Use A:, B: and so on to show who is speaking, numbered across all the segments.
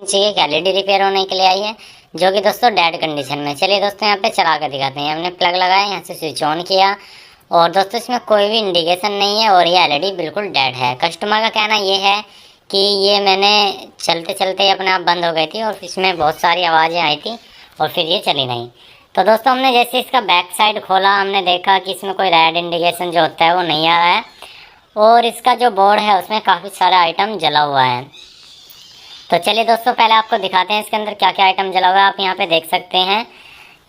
A: चाहिए एक LED repair होने के लिए आई है, जो कि दोस्तों डेड कंडीशन में। चलिए दोस्तों यहाँ पे चला कर दिखाते हैं। हमने प्लग लगाया, यहाँ से स्विच ऑन किया और दोस्तों इसमें कोई भी इंडिकेशन नहीं है और ये एलईडी बिल्कुल डेड है। कस्टमर का कहना ये है कि ये मैंने चलते चलते अपने आप बंद हो गई थी और इसमें बहुत सारी आवाज़ें आई थी और फिर ये चली नहीं। तो दोस्तों हमने जैसे इसका बैक साइड खोला, हमने देखा कि इसमें कोई रेड इंडिकेशन जो होता है वो नहीं आ रहा है और इसका जो बोर्ड है उसमें काफ़ी सारा आइटम जला हुआ है। तो चलिए दोस्तों पहले आपको दिखाते हैं इसके अंदर क्या क्या आइटम जला हुआ है। आप यहाँ पे देख सकते हैं,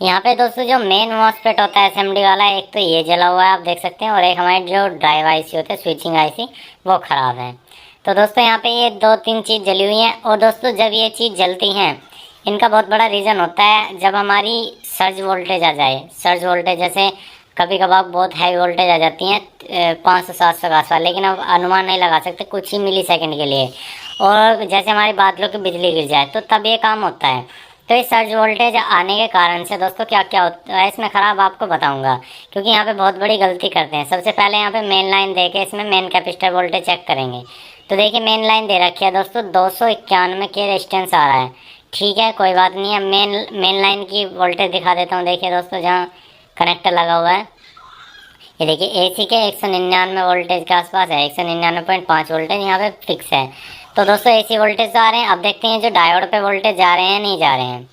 A: यहाँ पे दोस्तों जो मेन मॉसफेट होता है एसएमडी वाला, एक तो ये जला हुआ है आप देख सकते हैं और एक हमारे जो ड्राइव आईसी होते हैं स्विचिंग आईसी वो ख़राब है। तो दोस्तों यहाँ पे ये 2-3 चीज़ जली हुई हैं और दोस्तों जब ये चीज़ जलती हैं इनका बहुत बड़ा रीज़न होता है जब हमारी सर्ज वोल्टेज आ जाए। सर्ज वोल्टेज जैसे कभी कभार बहुत हाई वोल्टेज आ जाती हैं 500-700 के आसपास, लेकिन अब अनुमान नहीं लगा सकते, कुछ ही मिली सेकेंड के लिए। और जैसे हमारी बादलों की बिजली गिर जाए तो तब ये काम होता है। तो इस सर्ज वोल्टेज आने के कारण से दोस्तों क्या क्या होता है इसमें ख़राब आपको बताऊंगा, क्योंकि यहाँ पे बहुत बड़ी गलती करते हैं। सबसे पहले यहाँ पे मेन लाइन दे के इसमें मेन कैपेसिटर वोल्टेज चेक करेंगे। तो देखिए मेन लाइन दे रखी है दोस्तों 291 के रेजिस्टेंस आ रहा है। ठीक है कोई बात नहीं है, मेन लाइन की वोल्टेज दिखा देता हूँ। देखिए दोस्तों जहाँ कनेक्टर लगा हुआ है ये देखिए एसी के 199 वोल्टेज के आसपास है, 199.5 वोल्टेज यहाँ पे फिक्स है। तो दोस्तों एसी वोल्टेज आ रहे हैं। अब देखते हैं जो डायोड पे वोल्टेज जा रहे हैं नहीं जा रहे हैं।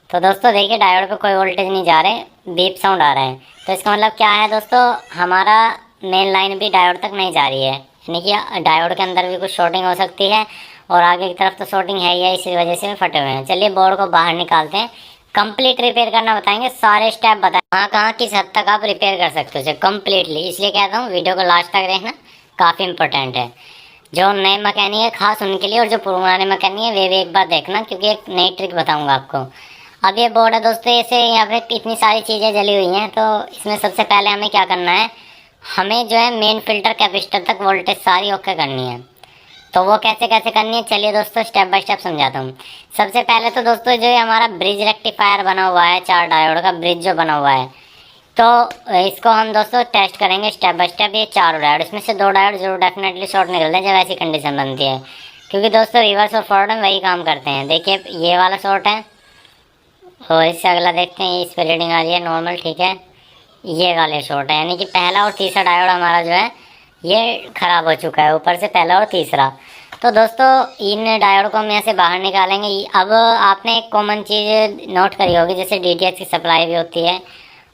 A: तो दोस्तों देखिए डायोड पे कोई वोल्टेज नहीं जा रहे, बीप साउंड आ रहा है। तो इसका मतलब क्या है दोस्तों, हमारा मेन लाइन भी डायोड तक नहीं जा रही है, यानी कि डायोड के अंदर भी कुछ शॉर्टिंग हो सकती है और आगे की तरफ तो शॉर्टिंग है ही है, इसी वजह से फटे हुए हैं। चलिए बोर्ड को बाहर निकालते हैं, कंप्लीट रिपेयर करना बताएंगे, सारे स्टेप बताएं कहाँ कहाँ किस हद तक आप रिपेयर कर सकते हो कम्प्लीटली। इसलिए कहता हूँ वीडियो को लास्ट तक देखना, काफ़ी इंपॉर्टेंट है। जो नए मैकेनिक है खास उनके लिए और जो पुराने मैकेनिक है वे भी एक बार देखना, क्योंकि एक नई ट्रिक बताऊँगा आपको। अब ये बोर्ड है दोस्तों, ऐसे यहाँ पे इतनी सारी चीज़ें जली हुई हैं। तो इसमें सबसे पहले हमें क्या करना है, हमें जो है मेन फिल्टर कैपेसिटर तक वोल्टेज सारी ओके करनी है। तो वो कैसे कैसे करनी है चलिए दोस्तों स्टेप बाय स्टेप समझाता हूँ। सबसे पहले तो दोस्तों जो हमारा ब्रिज रेक्टिफायर बना हुआ है, 4 डायोड का ब्रिज जो बना हुआ है, तो इसको हम दोस्तों टेस्ट करेंगे स्टेप बाय स्टेप। ये 4 डायोड, इसमें से 2 डायोड जरूर डेफिनेटली शॉर्ट निकलते हैं जब ऐसी कंडीशन बनती है, क्योंकि दोस्तों रिवर्स और फॉरवर्ड में वही काम करते हैं। देखिए ये वाला शॉर्ट है और इससे अगला देखते हैं, इस पर रीडिंग आ रही है नॉर्मल, ठीक है। ये वाले शॉर्ट है, यानी कि पहला और तीसरा डायोड हमारा जो है ये ख़राब हो चुका है, ऊपर से पहला और तीसरा। तो दोस्तों इन डायोड को हम यहाँ से बाहर निकालेंगे। अब आपने एक कॉमन चीज़ नोट करी होगी, जैसे डीटीएच की सप्लाई भी होती है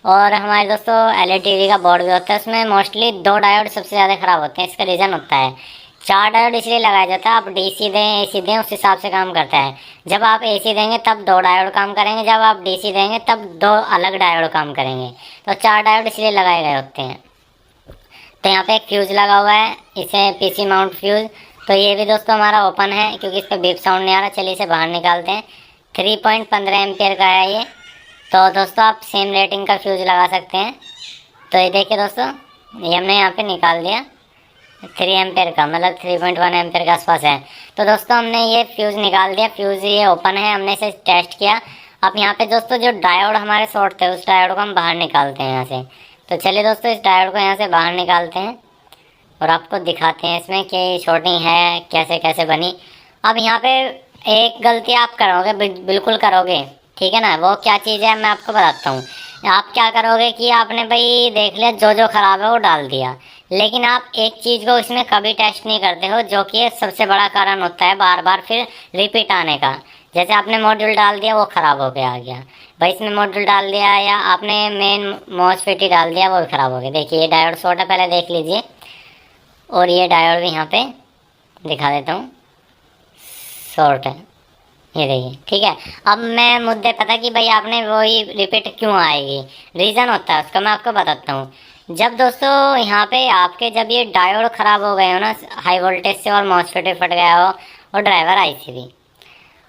A: और हमारे दोस्तों एलईडी टीवी का बोर्ड भी होता है, उसमें मोस्टली 2 डायोड सबसे ज़्यादा ख़राब होते हैं। इसका रीज़न होता है 4 डायोड इसलिए लगाया जाता है, आप डीसी दें एसी दें उस हिसाब से काम करता है। जब आप एसी देंगे तब 2 डायोड काम करेंगे, जब आप डीसी देंगे तब 2 अलग डायोड काम करेंगे। तो 4 डायोड इसलिए लगाए गए होते हैं। तो यहाँ पे एक फ्यूज़ लगा हुआ है, इसे पीसी माउंट फ्यूज़। तो ये भी दोस्तों हमारा ओपन है क्योंकि इस पर बीप साउंड नहीं आ रहा। चलिए इसे बाहर निकालते हैं। 3.15 एम्पियर का है ये। तो दोस्तों आप सेम रेटिंग का फ्यूज़ लगा सकते हैं। तो ये देखिए दोस्तों ये हमने यहाँ पे निकाल दिया 3 एम्पियर का, मतलब 3.1 एम्पियर के आसपास है। तो दोस्तों हमने ये फ्यूज़ निकाल दिया, फ्यूज़ ये ओपन है, हमने इसे टेस्ट किया। अब यहाँ पे दोस्तों जो डायोड हमारे शॉर्ट थे उस डायोड को हम बाहर निकालते हैं यहाँ से। तो चलिए दोस्तों इस डायोड को यहाँ से बाहर निकालते हैं और आपको दिखाते हैं इसमें कि शॉर्टिंग है कैसे कैसे बनी। अब यहाँ पे एक गलती आप करोगे, बिल्कुल करोगे, ठीक है ना। वो क्या चीज़ है मैं आपको बताता हूँ। आप क्या करोगे कि आपने भाई देख लिया जो ख़राब है वो डाल दिया, लेकिन आप एक चीज़ को इसमें कभी टेस्ट नहीं करते हो, जो कि सबसे बड़ा कारण होता है बार बार फिर रिपीट आने का। जैसे आपने मॉड्यूल डाल दिया वो ख़राब हो गया आ गया, भाई इसमें मॉड्यूल डाल दिया या आपने मेन मॉसफेट ही डाल दिया वो भी ख़राब हो गया। देखिए ये डायोड शॉर्ट है, पहले देख लीजिए, और ये डायोड भी यहाँ पे दिखा देता हूँ शॉर्ट है, ये देखिए, ठीक है। अब मैं मुद्दे पता कि भाई आपने वही रिपीट क्यों आएगी, रीज़न होता है उसका मैं आपको बताता हूँ। जब दोस्तों यहाँ पे आपके जब ये डायोड ख़राब हो गए हो ना हाई वोल्टेज से और मॉसफेट भी फट गया हो और ड्राइवर आईसी भी,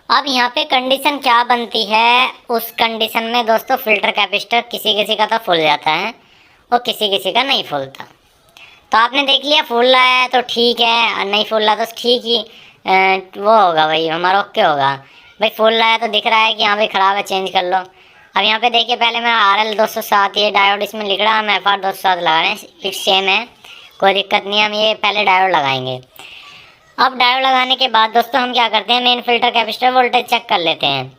A: अब यहाँ पे कंडीशन क्या बनती है, उस कंडीशन में दोस्तों फिल्टर कैपेसिटर किसी किसी का तो फुल जाता है और किसी किसी का नहीं फुलता। तो आपने देख लिया फुल रहा है तो ठीक है, नहीं फुल रहा तो ठीक ही वो होगा भाई हमारा ओके होगा। भाई फुल रहा है तो दिख रहा है कि हाँ भाई ख़राब है, चेंज कर लो। अब यहाँ पे देखिए पहले मैं RL 207 ये डायोड इसमें लिख रहा है, हम FR 207 लगा रहे हैं, फिक्स सेम है, कोई दिक्कत नहीं है। हम ये पहले डायोड लगाएंगे। अब डायोड लगाने के बाद दोस्तों हम क्या करते हैं, main filter capacitor voltage check कर लेते हैं।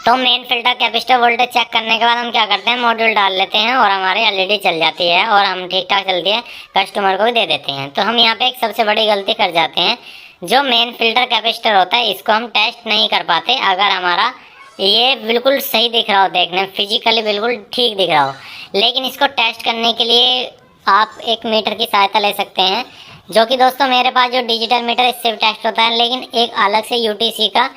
A: तो main filter capacitor voltage check करने के बाद हम क्या करते हैं, मॉड्यूल डाल लेते हैं और हमारी एलईडी चल जाती है और हम ठीक ठाक चलती है, कस्टमर को भी दे देते हैं। तो हम यहाँ पे एक सबसे बड़ी गलती कर जाते हैं, जो मेन फिल्टर कैपेसिटर होता है इसको हम टेस्ट नहीं कर पाते। अगर हमारा ये बिल्कुल सही दिख रहा हो, देखने में फिजिकली बिल्कुल ठीक दिख रहा हो, लेकिन इसको टेस्ट करने के लिए आप एक मीटर की सहायता ले सकते हैं, जो कि दोस्तों मेरे पास जो डिजिटल मीटर इससे भी टेस्ट होता है, लेकिन एक अलग से यूटीसी का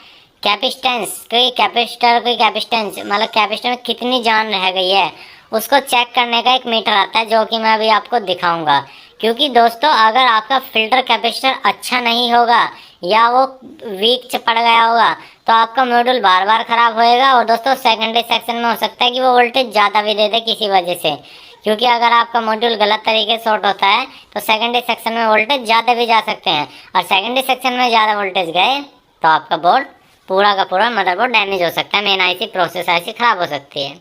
A: कैपेसिटेंस, कोई कैपेसिटेंस मतलब कैपेसिटर में कितनी जान रह गई है उसको चेक करने का एक मीटर आता है, जो कि मैं अभी आपको दिखाऊंगा। क्योंकि दोस्तों अगर आपका फिल्टर कैपेसिटर अच्छा नहीं होगा या वो वीक पड़ गया होगा तो आपका मॉड्यूल बार बार ख़राब होएगा। और दोस्तों सेकेंडरी सेक्शन में हो सकता है कि वो वोल्टेज ज़्यादा भी दे दे किसी वजह से, क्योंकि अगर आपका मॉड्यूल गलत तरीके से शॉर्ट होता है तो सेकेंडरी सेक्शन में वोल्टेज ज़्यादा भी जा सकते हैं, और सेकेंडरी सेक्शन में ज़्यादा वोल्टेज गए तो आपका बोर्ड पूरा का पूरा मदरबोर्ड डैमेज हो सकता है, मेन आईसी प्रोसेस आईसी ख़राब हो सकती है।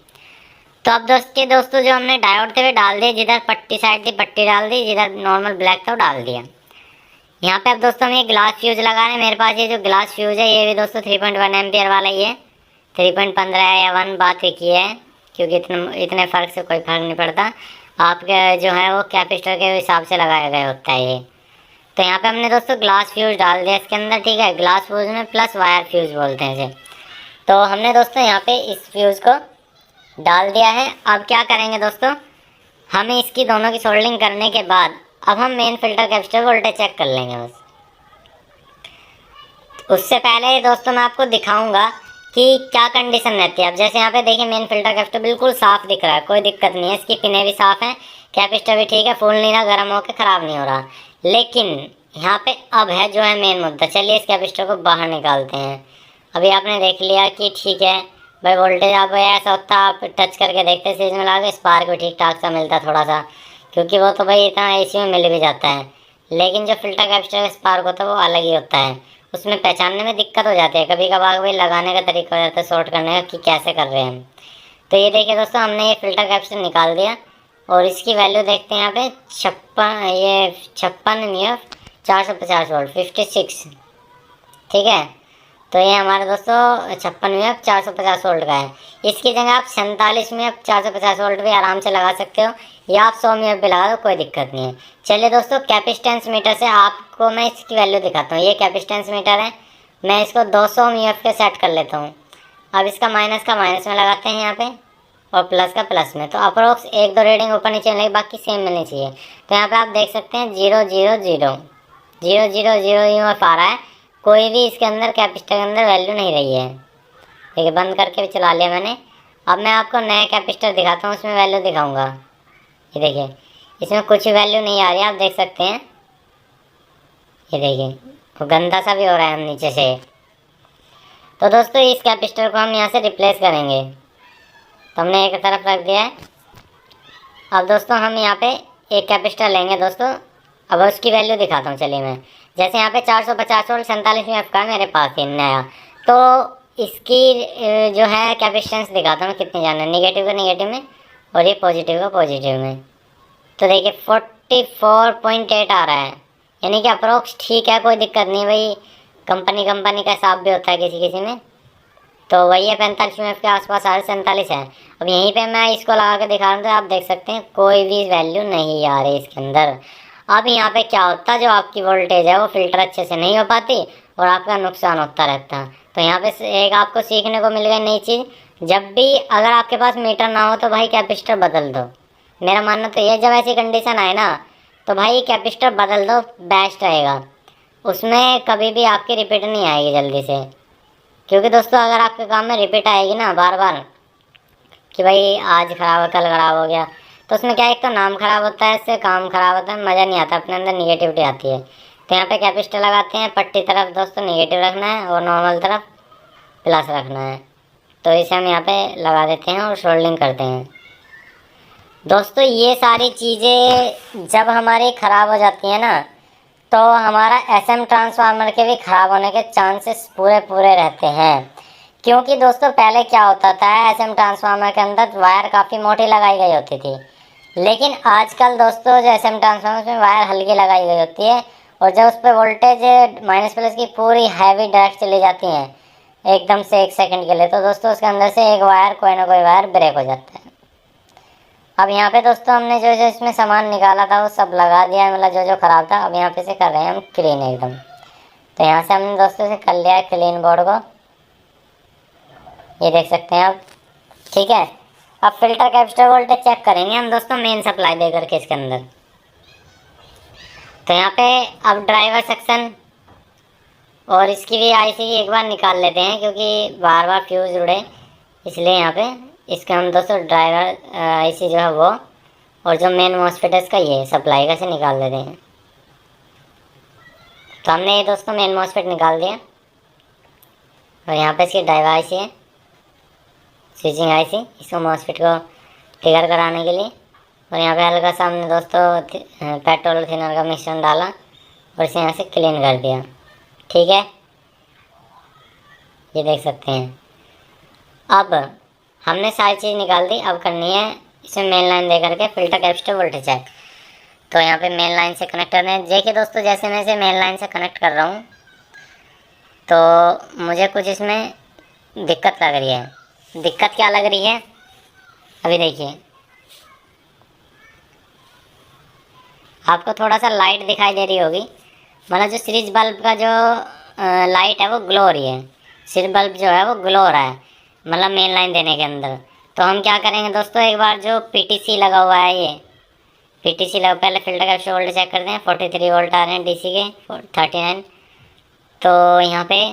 A: तो अब दोस्तों जो हमने डायोड थे वे डाल दिए, जिधर पट्टी साइड थी पट्टी डाल दी, जिधर नॉर्मल ब्लैक था वो डाल दिया। यहाँ पे अब दोस्तों हम ये ग्लास फ्यूज लगा रहे हैं। मेरे पास ये जो ग्लास फ्यूज है ये भी दोस्तों 3.1 एम्पियर वाला ही है, 3.15 है या 1 बात एक ही है, क्योंकि इतने फ़र्क से कोई फ़र्क नहीं पड़ता। आपके जो है वो कैपेसिटर के हिसाब से लगाया गया होता है ये। तो यहाँ पे हमने दोस्तों ग्लास फ्यूज डाल दिया इसके अंदर, ठीक है। ग्लास फ्यूज में प्लस वायर फ्यूज बोलते हैं इसे। तो हमने दोस्तों यहाँ पे इस फ्यूज़ को डाल दिया है। अब क्या करेंगे दोस्तों, हमें इसकी दोनों की सोल्डरिंग करने के बाद अब हम main filter capacitor voltage check कर लेंगे बस। उससे पहले दोस्तों मैं आपको दिखाऊंगा कि क्या कंडीशन रहती है। अब जैसे यहाँ पे देखिए मेन फिल्टर कैपेसिटर बिल्कुल साफ़ दिख रहा है, कोई दिक्कत नहीं है, इसकी पिनें भी साफ़ हैं, कैपेसिटर भी ठीक है, फूल नहीं रहा, गर्म होकर ख़राब नहीं हो रहा। लेकिन यहाँ पे अब है जो है मेन मुद्दा। चलिए इस कैपेसिटर को बाहर निकालते हैं। अभी आपने देख लिया कि ठीक है भाई वोल्टेज, आप ऐसा होता आप टच करके देखते सीरीज में लगा, स्पार्क भी ठीक ठाक सा मिलता थोड़ा सा, क्योंकि वो तो भाई इतना एसी में मिल भी जाता है। लेकिन जो फिल्टर कैपेसिटर का स्पार्क होता है वो अलग ही होता है, उसमें पहचानने में दिक्कत हो जाती है, कभी कभार भाई लगाने का तरीका हो जाता है शॉर्ट करने का कि कैसे कर रहे हैं हम। तो ये देखिए दोस्तों हमने ये फिल्टर कैपेसिटर निकाल दिया और इसकी वैल्यू देखते हैं यहाँ पे 56 MF 450 वोल्ट 56, ठीक है। तो ये हमारे दोस्तों 56 MF 450 वोल्ट का है। इसकी जगह आप 47 MF 450 वोल्ट भी आराम से लगा सकते हो, या आप 100 MF भी लगा दो, कोई दिक्कत नहीं है। चलिए दोस्तों कैपेसिटेंस मीटर से आपको मैं इसकी वैल्यू दिखाता हूँ। ये कैपेसिटेंस मीटर है, मैं इसको 200 MF पे सेट कर लेता हूँ। अब इसका माइनस का माइनस में लगाते हैं यहाँ पे और प्लस का प्लस में, तो अप्रोक्स 1-2 रीडिंग ऊपर नीचे मिलेगी, बाकी सेम मिलनी चाहिए। तो यहाँ पे आप देख सकते हैं 000 UF आ रहा है, कोई भी इसके अंदर कैपेसिटर के अंदर वैल्यू नहीं रही है। ठीक है, बंद करके भी चला लिया मैंने। अब मैं आपको नया कैपेसिटर दिखाता हूँ, उसमें वैल्यू दिखाऊंगा। ये देखिए इसमें कुछ वैल्यू नहीं आ रही है, आप देख सकते हैं। ये देखिए वो गंदा सा भी हो रहा है हम नीचे से। तो दोस्तों इस कैपेसिटर को हम यहाँ से रिप्लेस करेंगे, तो हमने एक तरफ रख दिया है। अब दोस्तों हम यहाँ पे एक कैपेसिटर लेंगे दोस्तों, अब उसकी वैल्यू दिखाता हूँ। चलिए मैं जैसे यहाँ पे 450 वोल्ट 47 MF का मेरे पास है नया, तो इसकी जो है कैपेसिटेंस दिखाता हूँ कितनी जाना है, नेगेटिव का नेगेटिव में और ये पॉजिटिव का पॉजिटिव में। तो देखिए 44.8 आ रहा है, यानी कि अप्रोक्स ठीक है, कोई दिक्कत नहीं भाई। कंपनी का हिसाब भी होता है किसी किसी में। तो वही है 45 MF के आसपास आ रहा है, 47 है। अब यहीं पे मैं इसको लगा के दिखा रहा हूँ, तो आप देख सकते हैं कोई भी वैल्यू नहीं आ रही इसके अंदर। अब यहाँ पे क्या होता है, जो आपकी वोल्टेज है वो फिल्टर अच्छे से नहीं हो पाती और आपका नुकसान होता रहता है। तो यहाँ पे एक आपको सीखने को मिल गई नई चीज़, जब भी अगर आपके पास मीटर ना हो तो भाई कैपेसिटर बदल दो। मेरा मानना तो ये, जब ऐसी कंडीशन आए ना तो भाई कैपेसिटर बदल दो, बेस्ट रहेगा। उसमें कभी भी आपकी रिपीट नहीं आएगी जल्दी से, क्योंकि दोस्तों अगर आपके काम में रिपीट आएगी ना बार बार कि भाई आज ख़राब है कल ख़राब हो गया, तो उसमें क्या, एक तो नाम ख़राब होता है, इससे काम ख़राब होता है, मज़ा नहीं आता, अपने अंदर निगेटिविटी आती है। तो यहाँ पे कैपेसिटर लगाते हैं, पट्टी तरफ दोस्तों निगेटिव रखना है और नॉर्मल तरफ प्लस रखना है। तो इसे हम यहाँ पे लगा देते हैं और सोल्डिंग करते हैं। दोस्तों ये सारी चीज़ें जब हमारी ख़राब हो जाती हैं ना, तो हमारा SM ट्रांसफार्मर के भी ख़राब होने के चांसेस पूरे रहते हैं। क्योंकि दोस्तों पहले क्या होता था, SM ट्रांसफार्मर के अंदर वायर काफ़ी मोटी लगाई गई होती थी, लेकिन आजकल दोस्तों जो SM ट्रांसफार्मर में वायर हल्की लगाई गई होती है और जब उस पर वोल्टेज माइनस प्लस की पूरी हैवी डायरेक्ट चली जाती है एकदम से 1 सेकंड के लिए, तो दोस्तों उसके अंदर से एक वायर, कोई ना कोई वायर ब्रेक हो जाता है। अब यहाँ पे दोस्तों हमने जो जो इसमें सामान निकाला था वो सब लगा दिया है, मतलब जो जो खराब था। अब यहाँ पे से कर रहे हैं हम क्लीन एकदम। तो यहाँ से हमने दोस्तों से कर लिया है क्लीन बोर्ड को, ये देख सकते हैं आप। ठीक है, अब फिल्टर कैपेसिटर वोल्टेज चेक करेंगे हम दोस्तों मेन सप्लाई दे करके इसके अंदर। तो यहाँ पे अब ड्राइवर सेक्शन और इसकी भी आईसी एक बार निकाल लेते हैं, क्योंकि बार बार फ्यूज जुड़े, इसलिए यहाँ पे इसका हम दोस्तों ड्राइवर आईसी जो है वो, और जो मेन मॉसफेट है इसका ये सप्लाई का से निकाल देते हैं। तो हमने ये दोस्तों मेन मॉसफेट निकाल दिया, और यहाँ पे इसकी ड्राइवर आईसी है, स्विचिंग आईसी, इसको मॉसफेट को ट्रिगर कराने के लिए। और यहाँ पे हल्का सा हमने दोस्तों पेट्रोल थिनर का मिश्रण डाला और इसे यहाँ से क्लीन कर दिया। ठीक है, ये देख सकते हैं। अब हमने सारी चीज़ निकाल दी, अब करनी है इसमें मेन लाइन दे करके फिल्टर कैपेसिटर वोल्टेज चेक। तो यहाँ पे मेन लाइन से कनेक्ट करना है। देखिए दोस्तों, जैसे मैं इसे मेन लाइन से कनेक्ट कर रहा हूँ तो मुझे कुछ इसमें दिक्कत लग रही है। दिक्कत क्या लग रही है, अभी देखिए, आपको थोड़ा सा लाइट दिखाई दे रही होगी, मतलब जो सीरीज बल्ब का जो लाइट है वो ग्लो हो रही है। सीरीज बल्ब जो है वो ग्लो हो रहा है, मतलब मेन लाइन देने के अंदर। तो हम क्या करेंगे दोस्तों, एक बार जो पीटीसी लगा हुआ है, ये पीटीसी लगा, पहले फिल्टर कैपेसिटर वोल्टेज चेक करते हैं। 43 वोल्ट आ रहे हैं डीसी के, 39। तो यहाँ पे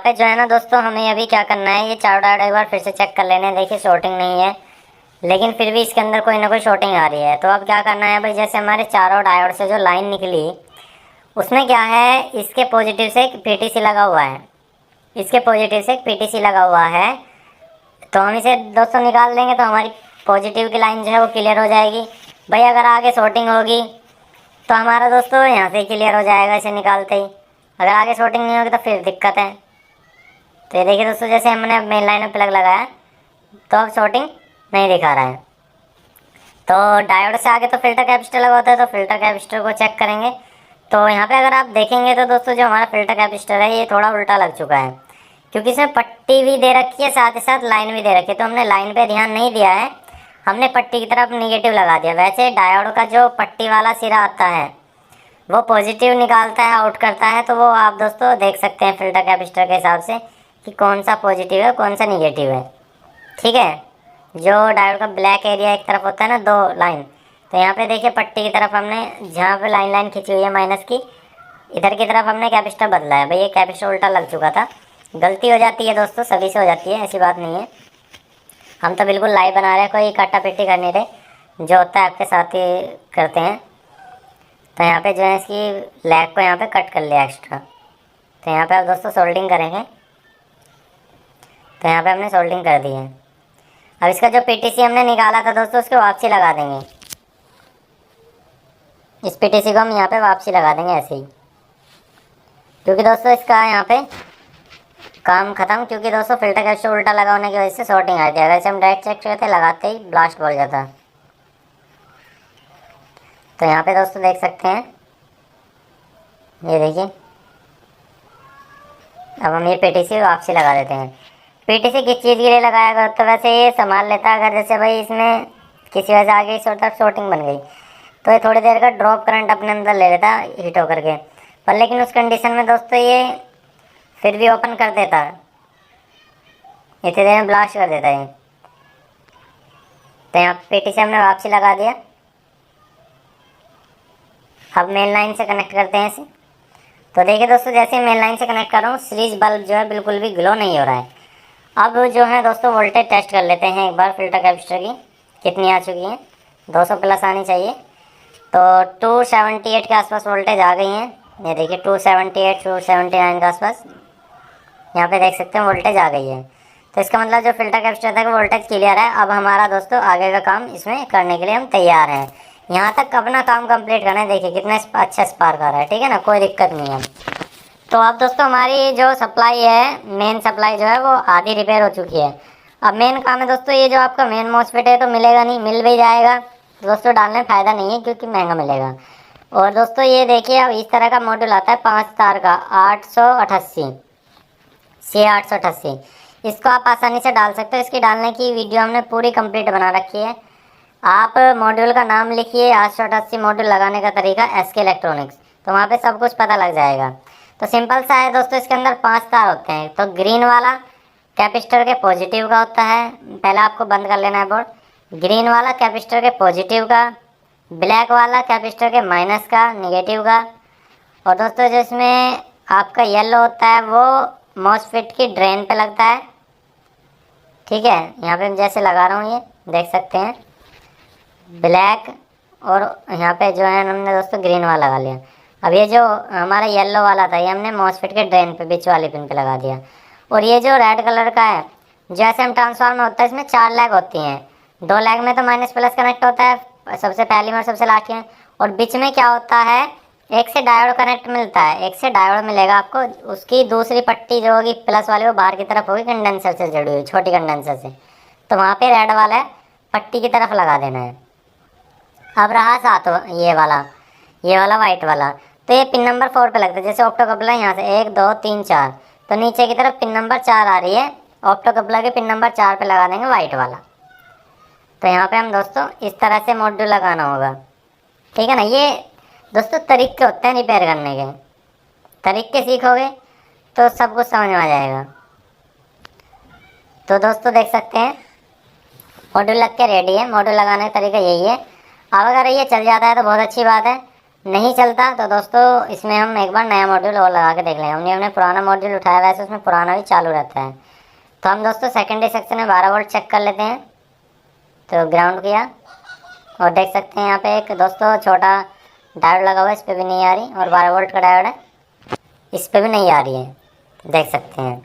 A: जो है ना दोस्तों, हमें अभी क्या करना है, ये चारों डायोड एक बार फिर से चेक कर लेने हैं। देखिए शॉर्टिंग नहीं है, लेकिन फिर भी इसके अंदर कोई ना कोई शॉर्टिंग आ रही है। तो अब क्या करना है भाई, जैसे हमारे चारों डायोड से जो लाइन निकली उसमें क्या है, इसके पॉजिटिव से एक पीटीसी लगा हुआ है, इसके पॉजिटिव से एक पीटीसी लगा हुआ है। तो हम इसे दोस्तों निकाल देंगे तो हमारी पॉजिटिव की लाइन जो है वो क्लियर हो जाएगी। भाई अगर आगे शॉर्टिंग होगी तो हमारा दोस्तों यहाँ से क्लियर हो जाएगा इसे निकालते ही। अगर आगे शॉर्टिंग नहीं होगी तो फिर दिक्कत है। तो ये देखिए दोस्तों, जैसे हमने मेन लाइन में प्लग लगाया तो अब शॉर्टिंग नहीं दिखा रहा है। तो डायोड से आगे तो फिल्टर कैपेसिटर लगा होता है, तो फिल्टर कैपेसिटर को चेक करेंगे। तो यहाँ पे अगर आप देखेंगे तो दोस्तों जो हमारा फिल्टर कैपेसिटर है ये थोड़ा उल्टा लग चुका है, क्योंकि इसमें पट्टी भी दे रखी है, साथ ही साथ लाइन भी दे रखी है। तो हमने लाइन पे ध्यान नहीं दिया है, हमने पट्टी की तरफ निगेटिव लगा दिया। वैसे डायोड का जो पट्टी वाला सिरा आता है वो पॉजिटिव निकालता है, आउट करता है। तो वो आप दोस्तों देख सकते हैं फिल्टर कैपेसिटर के हिसाब से कि कौन सा पॉजिटिव है कौन सा निगेटिव है। ठीक है, जो डायोड का ब्लैक एरिया एक तरफ होता है ना, दो लाइन, तो यहाँ पे देखिए पट्टी की तरफ हमने जहाँ पे लाइन लाइन खींची हुई है माइनस की, इधर की तरफ हमने कैपेसिटर बदला है। भाई ये कैपेसिटर उल्टा लग चुका था। गलती हो जाती है दोस्तों, सभी से हो जाती है, ऐसी बात नहीं है। हम तो बिल्कुल लाइव बना रहे हैं, कोई काटा पिट्टी करने थे, जो होता है आपके साथ ही करते हैं। तो यहाँ पे जो है इसकी लैग को यहाँ पे कट कर लिया एक्स्ट्रा। तो यहाँ पे आप दोस्तों सोल्डिंग करेंगे, तो यहाँ पे हमने सोल्डिंग कर दी है। अब इसका जो पीटीसी हमने निकाला था दोस्तों उसको वापसी लगा देंगे। इस पीटीसी को हम यहाँ पे वापसी लगा देंगे ऐसे ही, क्योंकि दोस्तों इसका यहाँ पे काम खत्म। क्योंकि दोस्तों फिल्टर कैपेसिटर उल्टा लगा होने की वजह से शॉर्टिंग आ गई। अगर हम डायरेक्ट चेक करते लगाते ही ब्लास्ट बोल जाता। तो यहाँ पे दोस्तों देख सकते हैं, ये देखिए, अब हम ये पीटीसी वापसी लगा देते हैं। पीटीसी किस चीज़ के लिए लगाया गया, तो वैसे ये संभाल लेता है। अगर जैसे भाई इसमें किसी वजह से आगे इस तरफ शॉर्टिंग बन गई तो ये थोड़ी देर का ड्रॉप करंट अपने अंदर ले लेता हीट होकर के, पर लेकिन उस कंडीशन में दोस्तों ये फिर भी ओपन कर देता, इतनी देर में ब्लास्ट कर देता है। तो यहाँ पीटीसी हमने वापसी लगा दिया। अब मेन लाइन से कनेक्ट करते हैं इसे। तो देखिए दोस्तों, जैसे मेन लाइन से कनेक्ट कर रहा हूँ, सीरीज बल्ब जो है बिल्कुल भी ग्लो नहीं हो रहा है। अब जो है दोस्तों वोल्टेज टेस्ट कर लेते हैं एक बार फिल्टर कैपेसिटर की कितनी आ चुकी है। 200 प्लस आनी चाहिए। तो 278 के आसपास वोल्टेज आ गई हैं। ये देखिए 278 279 के आसपास यहाँ पे देख सकते हैं वोल्टेज आ गई है। तो इसका मतलब जो फिल्टर कैपेसिटर था वोल्टेज क्लियर है। अब हमारा दोस्तों आगे का काम इसमें करने के लिए हम तैयार हैं। यहाँ तक अपना काम कंप्लीट करना है। देखिए कितना अच्छा स्पार्क आ रहा है, ठीक है ना, कोई दिक्कत नहीं है। तो अब दोस्तों हमारी जो सप्लाई है, मेन सप्लाई जो है वो आधी रिपेयर हो चुकी है। अब मेन काम है दोस्तों, ये जो आपका मेन मॉसफेट है तो मिलेगा नहीं, मिल भी जाएगा दोस्तों, डालने में फ़ायदा नहीं है क्योंकि महंगा मिलेगा। और दोस्तों ये देखिए, अब इस तरह का मॉड्यूल आता है 5 तार का 888 C888। इसको आप आसानी से डाल सकते हो। इसकी डालने की वीडियो हमने पूरी कंप्लीट बना रखी है। आप मॉड्यूल का नाम लिखिए 888 मॉड्यूल लगाने का तरीका SK इलेक्ट्रॉनिक्स, तो वहाँ पे सब कुछ पता लग जाएगा। तो सिंपल सा है दोस्तों, इसके अंदर 5 तार होते हैं। तो ग्रीन वाला कैपेसिटर के पॉजिटिव का होता है, पहले आपको बंद कर लेना है बोर्ड। ग्रीन वाला कैपेसिटर के पॉजिटिव का, ब्लैक वाला कैपेसिटर के माइनस का, निगेटिव का। और दोस्तों जिसमें आपका येलो होता है वो मॉसफेट की ड्रेन पे लगता है। ठीक है, यहाँ पे जैसे लगा रहा हूँ, ये देख सकते हैं ब्लैक, और यहाँ पे जो है हमने दोस्तों ग्रीन वाला लगा लिया। अब ये जो हमारा येलो वाला था, ये हमने मॉसफेट के ड्रेन पे बीच वाली पिन पे लगा दिया। और ये जो रेड कलर का है, जैसे हम ट्रांसफार्मर होता है इसमें 4 लैग होती हैं। 2 लैग में तो माइनस प्लस कनेक्ट होता है, सबसे पहली में और सबसे लास्ट में। और बीच में क्या होता है, एक से डायोड कनेक्ट मिलता है, एक से डायोड मिलेगा आपको। उसकी दूसरी पट्टी जो होगी प्लस वाली, वो बाहर की तरफ होगी कंडेंसर से जुड़ी हुई, छोटी कंडेंसर से। तो वहाँ पे रेड वाला पट्टी की तरफ लगा देना है। अब रहा साथ ये वाला वाइट वाला, तो ये पिन नंबर 4 पे लगता है। जैसे ऑप्टो कपलर यहाँ से 1 2 3 4, तो नीचे की तरफ पिन नंबर 4 आ रही है, ऑप्टो कपलर के पिन नंबर 4 पे लगा देंगे वाइट वाला। तो यहाँ पे हम दोस्तों इस तरह से मॉड्यूल लगाना होगा। ठीक है ना। ये दोस्तों तरीके होते हैं रिपेयर करने के, तरीके सीखोगे तो सब कुछ समझ में आ जाएगा। तो दोस्तों देख सकते हैं मॉड्यूल लग के रेडी है। मॉड्यूल लगाने का तरीका यही है। अब अगर ये चल जाता है तो बहुत अच्छी बात है, नहीं चलता तो दोस्तों इसमें हम एक बार नया मॉड्यूल और लगा के देख लेंगे। हमने पुराना मॉड्यूल उठाया, वैसे उसमें पुराना भी चालू रहता है। तो हम दोस्तों सेकेंडरी सेक्शन में 12 वोल्ट चेक कर लेते हैं। तो ग्राउंड किया और देख सकते हैं यहाँ पे एक दोस्तों छोटा डायोड लगा हुआ है, इस पर भी नहीं आ रही। और 12 वोल्ट का डायोड है, इस पर भी नहीं आ रही है, देख सकते हैं।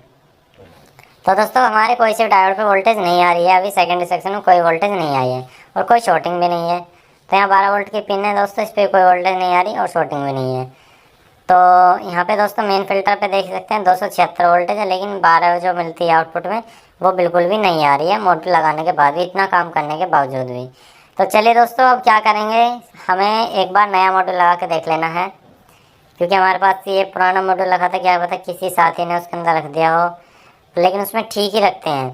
A: तो दोस्तों हमारे कोई से डायोड पे वोल्टेज नहीं आ रही है, अभी सेकेंडरी सेक्शन में कोई वोल्टेज नहीं आई है और कोई शॉर्टिंग भी नहीं है। तो यहाँ 12 वोल्ट की पिन है दोस्तों, इस पर कोई वोल्टेज नहीं आ रही और शॉर्टिंग भी नहीं है। तो यहाँ पे दोस्तों मेन फिल्टर पे देख सकते हैं 276 वोल्टेज है, लेकिन 12 जो मिलती है आउटपुट में वो बिल्कुल भी नहीं आ रही है, मॉड्यूल लगाने के बाद भी, इतना काम करने के बावजूद भी। तो चलिए दोस्तों अब क्या करेंगे, हमें एक बार नया मॉड्यूल लगा के देख लेना है, क्योंकि हमारे पास ये पुराना मॉड्यूल लगा था, क्या पता किसी साथी ने उसके अंदर रख दिया हो, लेकिन उसमें ठीक ही रखते हैं।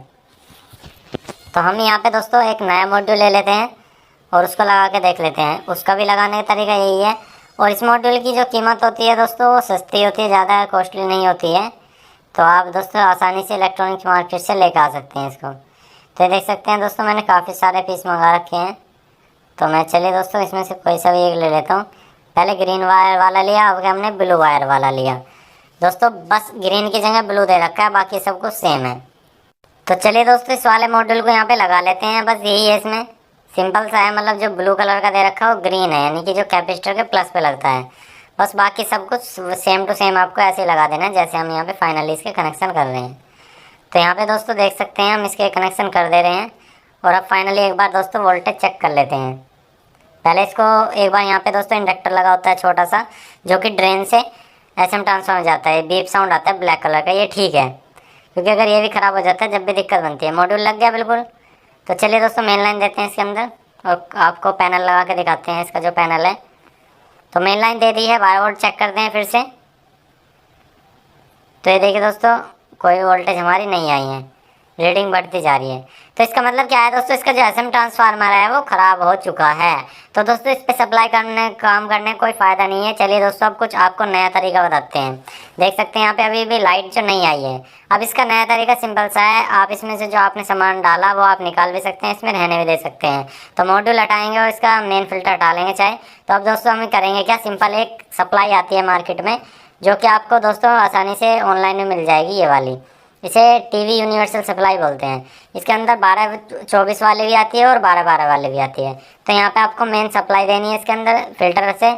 A: तो हम यहाँ पे दोस्तों एक नया मॉड्यूल ले लेते हैं और उसको लगा के देख लेते हैं। उसका भी लगाने का तरीका यही है। और इस मॉड्यूल की जो कीमत होती है दोस्तों वो सस्ती होती है, ज़्यादा कॉस्टली नहीं होती है। तो आप दोस्तों आसानी से इलेक्ट्रॉनिक्स मार्केट से लेकर आ सकते हैं इसको। तो देख सकते हैं दोस्तों मैंने काफ़ी सारे पीस मंगा रखे हैं। तो मैं चलिए दोस्तों इसमें से कोई सा भी एक ले लेता हूँ। पहले ग्रीन वायर वाला लिया, अब हमने ब्लू वायर वाला लिया। दोस्तों बस ग्रीन की जगह ब्लू दे रखा है, बाकी सब कुछ सेम है। तो चलिए दोस्तों इस वाले मॉड्यूल को यहाँ पे लगा लेते हैं। बस यही है, इसमें सिंपल सा है, मतलब जो ब्लू कलर का दे रखा है वो ग्रीन है, यानी कि जो कैपेसिटर के प्लस पे लगता है। बस बाकी सब कुछ सेम टू सेम आपको ऐसे ही लगा देना है जैसे हम यहाँ पे फाइनली इसके कनेक्शन कर रहे हैं। तो यहाँ पे दोस्तों देख सकते हैं हम इसके कनेक्शन कर दे रहे हैं। और अब फाइनली एक बार दोस्तों वोल्टेज चेक कर लेते हैं। पहले इसको एक बार यहाँ पे दोस्तों इंडक्टर लगा होता है छोटा सा, जो कि ड्रेन से SM ट्रांसफार्मर जाता है, बीप साउंड आता है ब्लैक कलर का, ये ठीक है, क्योंकि अगर ये भी ख़राब हो जाता है जब भी दिक्कत बनती है। मॉड्यूल लग गया बिल्कुल। तो चलिए दोस्तों मेन लाइन देते हैं इसके अंदर और आपको पैनल लगा के दिखाते हैं इसका जो पैनल है। तो मेन लाइन दे दी है, 12 वोल्ट चेक करते हैं फिर से। तो ये देखिए दोस्तों कोई वोल्टेज हमारी नहीं आई है, रीडिंग बढ़ती जा रही है। तो इसका मतलब क्या है दोस्तों, इसका जो SM ट्रांसफार्मर है वो ख़राब हो चुका है। तो दोस्तों इस पर सप्लाई करने काम करने कोई फ़ायदा नहीं है। चलिए दोस्तों अब कुछ आपको नया तरीका बताते हैं। देख सकते हैं यहाँ पे अभी भी लाइट जो नहीं आई है। अब इसका नया तरीका सिंपल सा है, आप इसमें से जो आपने सामान डाला वो आप निकाल भी सकते हैं, इसमें रहने भी दे सकते हैं। तो मॉड्यूल हटाएंगे और इसका मेन फिल्टर हटा लेंगे चाहे। तो अब दोस्तों हम करेंगे क्या, सिंपल एक सप्लाई आती है मार्केट में, जो कि आपको दोस्तों आसानी से ऑनलाइन में मिल जाएगी, ये वाली। इसे TV यूनिवर्सल सप्लाई बोलते हैं। इसके अंदर 12-24 वाले भी आती है और 12-12 वाले भी आती है। तो यहाँ पे आपको मेन सप्लाई देनी है इसके अंदर फिल्टर से,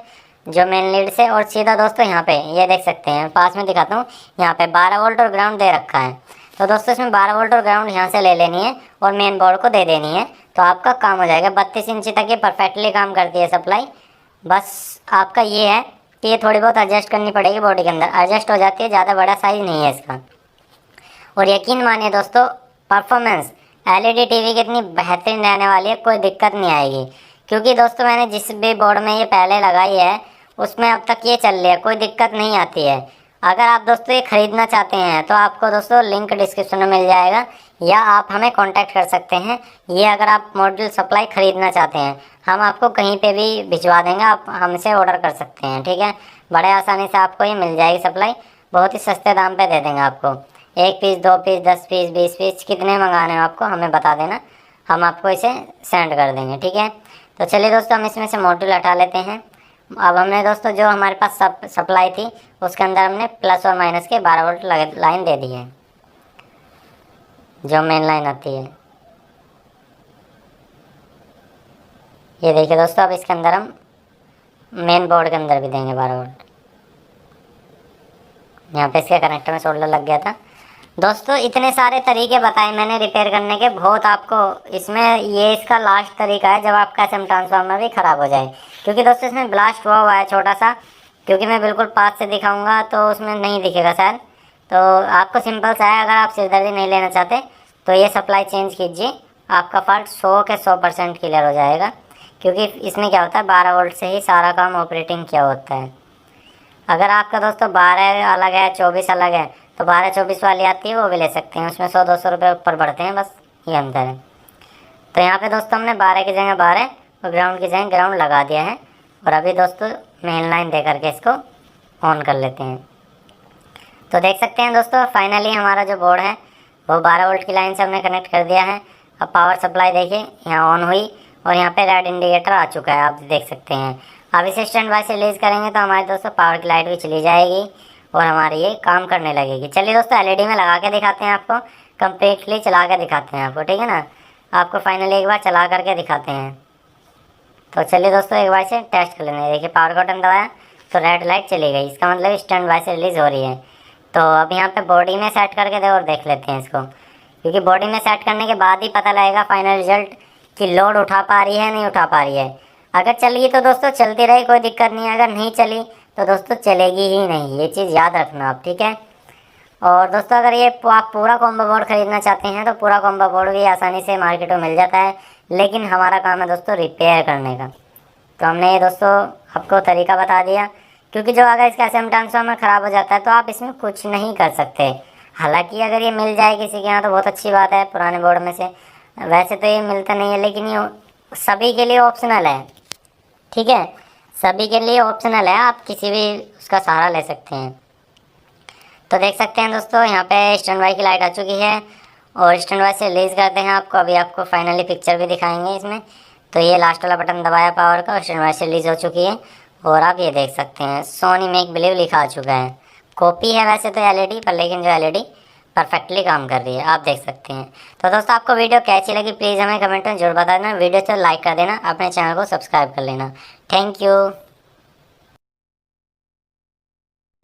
A: जो मेन लीड से, और सीधा दोस्तों यहाँ पे ये देख सकते हैं, पास में दिखाता हूँ, यहाँ पे 12 वोल्ट और ग्राउंड दे रखा है। तो दोस्तों इसमें 12 वोल्ट और ग्राउंड यहाँ से ले लेनी है और मेन बोर्ड को दे देनी है, तो आपका काम हो जाएगा। 32 इंची तक ये परफेक्टली काम करती है सप्लाई। बस आपका ये है कि ये थोड़ी बहुत एडजस्ट करनी पड़ेगी बॉडी के अंदर, एडजस्ट हो जाती है, ज़्यादा बड़ा साइज़ नहीं है इसका। और यकीन मानिए दोस्तों परफॉर्मेंस LED TV की इतनी बेहतरीन रहने वाली है, कोई दिक्कत नहीं आएगी। क्योंकि दोस्तों मैंने जिस भी बोर्ड में ये पहले लगाई है उसमें अब तक ये चल रही है, कोई दिक्कत नहीं आती है। अगर आप दोस्तों ये ख़रीदना चाहते हैं तो आपको दोस्तों लिंक डिस्क्रिप्शन में मिल जाएगा, या आप हमें कांटेक्ट कर सकते हैं। ये अगर आप मॉड्यूल सप्लाई ख़रीदना चाहते हैं, हम आपको कहीं पे भी भिजवा देंगे, आप हमसे ऑर्डर कर सकते हैं, ठीक है। बड़े आसानी से आपको ये मिल जाएगी सप्लाई, बहुत ही सस्ते दाम पे दे देंगे आपको। 1 पीस, 2 पीस, 10 पीस, 20 पीस, कितने मंगाने हैं आपको हमें बता देना, हम आपको इसे सेंड कर देंगे, ठीक है। तो चलिए दोस्तों, हम इसमें से मॉड्यूल हटा लेते हैं। अब हमने दोस्तों जो हमारे पास सप्लाई थी उसके अंदर हमने प्लस और माइनस के 12 वोल्ट लाइन दे दी है, जो मेन लाइन आती है। ये देखिए दोस्तों, अब इसके अंदर हम मेन बोर्ड के अंदर भी देंगे 12 वोल्ट। यहाँ पे इसके कनेक्टर में सोल्डर लग गया था। दोस्तों इतने सारे तरीके बताए मैंने रिपेयर करने के, बहुत आपको इसमें ये इसका लास्ट तरीका है जब आपका एसएम ट्रांसफार्मर भी ख़राब हो जाए, क्योंकि दोस्तों इसमें ब्लास्ट हुआ है छोटा सा, क्योंकि मैं बिल्कुल पास से दिखाऊंगा तो उसमें नहीं दिखेगा शायद। तो आपको सिंपल सा है, अगर आप सिरदर्दी नहीं लेना चाहते तो ये सप्लाई चेंज कीजिए, आपका फॉल्ट 100 के 100% क्लियर हो जाएगा। क्योंकि इसमें क्या होता है, 12 वोल्ट से ही सारा काम ऑपरेटिंग किया होता है। अगर आपका दोस्तों 12 अलग है, 24 अलग है, तो 12-24 वाली आती है, वो भी ले सकते हैं। उसमें 100-200 रुपये ऊपर बढ़ते हैं, बस ये अंतर है। तो यहाँ पे दोस्तों हमने 12 की जगह 12 और ग्राउंड की जगह ग्राउंड लगा दिया है। और अभी दोस्तों मेन लाइन दे करके इसको ऑन कर लेते हैं। तो देख सकते हैं दोस्तों, फाइनली हमारा जो बोर्ड है वो 12 वोल्ट की लाइन से हमने कनेक्ट कर दिया है। अब पावर सप्लाई देखिए यहाँ ऑन हुई और यहाँ पे रेड इंडिकेटर आ चुका है, आप देख सकते हैं। अब इसे स्टैंड बाय से रिलीज़ करेंगे तो हमारे दोस्तों पावर की लाइट भी चली जाएगी और हमारी ये काम करने लगेगी। चलिए दोस्तों, एलईडी में लगा के दिखाते हैं आपको, कंप्लीटली चला के दिखाते हैं आपको, ठीक है ना। आपको फाइनली एक बार चला करके दिखाते हैं। तो चलिए दोस्तों, एक बार से टेस्ट कर लेंगे। देखिए पावर बटन दबाया तो रेड लाइट चली गई, इसका मतलब स्टैंड बाय से रिलीज़ हो रही है। तो अब यहाँ पे बॉडी में सेट करके दे और देख लेते हैं इसको, क्योंकि बॉडी में सेट करने के बाद ही पता लगेगा फाइनल रिजल्ट कि लोड उठा पा रही है नहीं उठा पा रही है। अगर चली तो दोस्तों चलती रही, कोई दिक्कत नहीं है। अगर नहीं चली तो दोस्तों चलेगी ही नहीं, ये चीज़ याद रखना आप, ठीक है। और दोस्तों अगर ये आप पूरा कॉम्बो बोर्ड ख़रीदना चाहते हैं तो पूरा कॉम्बो बोर्ड भी आसानी से मार्केट में मिल जाता है, लेकिन हमारा काम है दोस्तों रिपेयर करने का। तो हमने ये दोस्तों आपको तरीका बता दिया, क्योंकि जो अगर इसका एसएम ट्रांसफार्मर ख़राब हो जाता है तो आप इसमें कुछ नहीं कर सकते। हालांकि अगर ये मिल जाए किसी के यहाँ तो बहुत अच्छी बात है पुराने बोर्ड में से, वैसे तो ये मिलता नहीं है, लेकिन ये सभी के लिए ऑप्शनल है, ठीक है। सभी के लिए ऑप्शनल है, आप किसी भी उसका सहारा ले सकते हैं। तो देख सकते हैं दोस्तों, यहाँ पे स्टैंड बाय की लाइट आ चुकी है और स्टैंड बाय से रिलीज़ करते हैं आपको। अभी आपको फाइनली पिक्चर भी दिखाएंगे इसमें। तो ये लास्ट वाला बटन दबाया पावर का, स्टैंड बाय से रिलीज़ हो चुकी है और आप ये देख सकते हैं सोनी मेक बिलीव लिखा आ चुका है। कॉपी है वैसे तो एलईडी पर, लेकिन जो एलईडी परफेक्टली काम कर रही है, आप देख सकते हैं। तो दोस्तों आपको वीडियो कैसी लगी प्लीज़ हमें कमेंट में जरूर बता देना। वीडियो को लाइक कर देना, अपने चैनल को सब्सक्राइब कर लेना। Thank you.